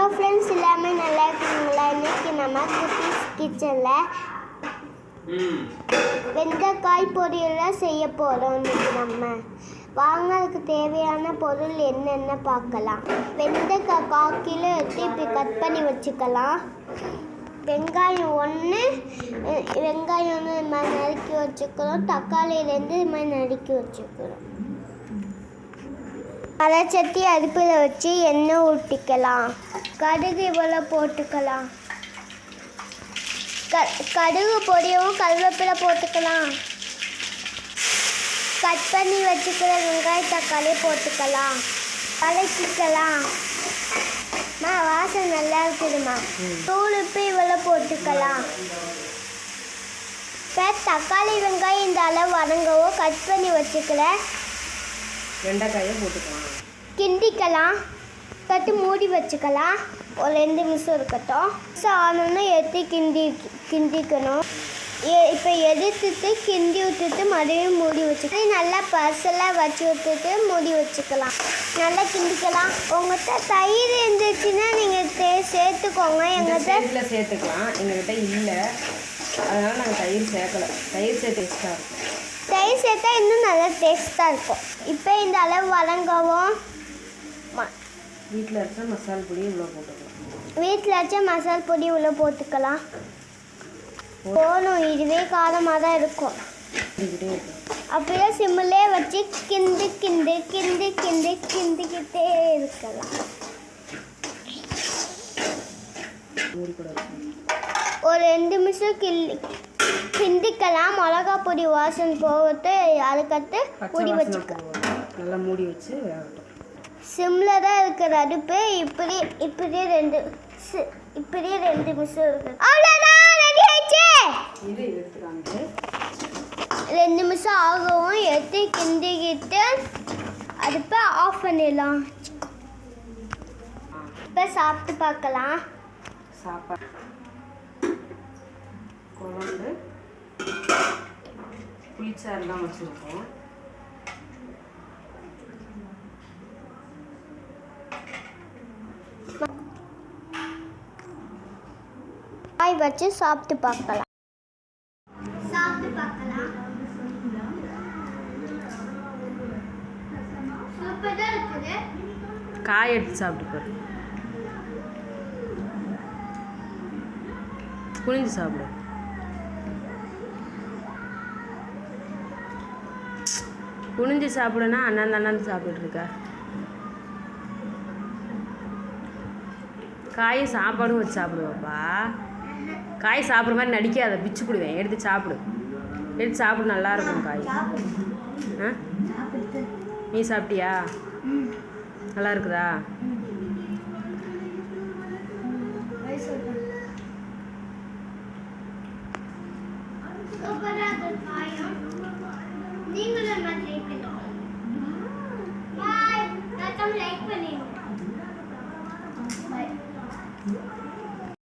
Hello friends, எல்லாமே நல்லா இருக்குங்களா? இன்னைக்கு நம்ம குட்டீஸ் கிச்சனில் வெண்டைக்காய் பொரியலாம் செய்ய போகிறோம். இன்னைக்கு நம்ம வாங்கிறதுக்கு தேவையான பொருள் என்னென்ன பார்க்கலாம். வெண்டைக்காய் 1/4 கிலோ எடுத்து இப்படி கட் பண்ணி வச்சுக்கலாம். வெங்காயம் 1 இது மாதிரி நறுக்கி வச்சுக்கிறோம். தக்காளி 2 இது மாதிரி நறுக்கி வச்சுக்கிறோம். அரைச்சட்டி அடுப்பில் வச்சு எண்ணெய் ஊற்றிக்கலாம். கடுகு இவ்வளோ போட்டுக்கலாம். கடுகு பொரியவும் கருவேப்பிலை போட்டுக்கலாம். கட் பண்ணி வச்சுக்கிற வெங்காயம் தக்காளி போட்டுக்கலாம். வதக்கிக்கலாம். வாசனை நல்லா இருக்குதுமா. தூள் உப்பு இவ்வளோ போட்டுக்கலாம். இப்போ தக்காளி வெங்காயம் இந்த அளவு வதங்கவும் கட் பண்ணி வச்சுக்கிற வெண்டைக்காயை போட்டுக்கலாம். கிண்டிக்கலாம். கட்டு மூடி வச்சுக்கலாம். ஒரு 2 நிமிஷம் இருக்கட்டும். ஆனோன்னு எடுத்து கிண்டிக்கணும். இப்போ எடுத்துட்டு கிண்டி விட்டுட்டு மறுபடியும் மூடி வச்சுக்கலாம். நல்லா பர்சலாக வச்சு விட்டுட்டு மூடி வச்சுக்கலாம். நல்லா கிண்டிக்கலாம். உங்கள்கிட்ட தயிர் இருந்துச்சுன்னா நீங்கள் சேர்த்துக்கோங்க. எங்கள்கிட்ட சேர்த்துக்கலாம். எங்கள்கிட்ட இல்லை, அதனால் நாங்கள் தயிர் சேர்க்கலை. தயிர் சேர்த்து டேஸ்ட்டாக இருக்கும். தயிர் சேர்த்தா இன்னும் நல்லா டேஸ்ட்டாக இருக்கும். இப்போ இந்த அளவு வதங்கவும் வீட்டில் அரைச்ச மசால் பொடி இவ்வளோ போட்டுக்கலாம். வீட்டில் அரைச்ச மசால் பொடி இவ்வளோ போட்டுக்கலாம். போகணும், இதுவே காரமாக தான் இருக்கும். அப்படியே சிம்மிலே வச்சு கிண்டிக்கிட்டே இருக்கலாம். ஒரு 2 நிமிஷம் கிண்டிக்கலாம். மிளகா பொடி வாசனை போட்டு அதுக்கடுத்து மூடி வச்சுக்கலாம். நல்லா மூடி வச்சு வேகட்டும். சிம்மில் தான் இருக்கிற அடுப்பு. இப்படியே 2 நிமிஷம் இருக்குது. அவ்வளோதான், ரெடி ஆயிடுச்சு. இது எடுத்துக்காங்க. 2 நிமிஷம் ஆகவும் எடுத்து கிண்டிக்கிட்டு அடுப்பை ஆஃப் பண்ணிடலாம். இப்போ சாப்பிட்டு பார்க்கலாம். சாப்பாடு குழம்பு புளிச்சாறுலாம் வச்சுருக்கோம். காய் வச்சு சாப்பிட்டு பார்க்கலாம். காய் எடுத்து சாப்பிட்டு பாரு. புளிஞ்சு சாப்பிடு. குனிஞ்சு சாப்பிடுனா அண்ணாந்து சாப்பிட்டுருக்க. காய் சாப்பாடும் வச்சு சாப்பிடுவாப்பா. காய் சாப்பிட்ற மாதிரி நடிக்காத, பிச்சு போடுவேன். எடுத்து சாப்பிடு, நல்லாயிருக்கும் காய். ஆ, நீ சாப்பிட்டியா? நல்லா இருக்குதா?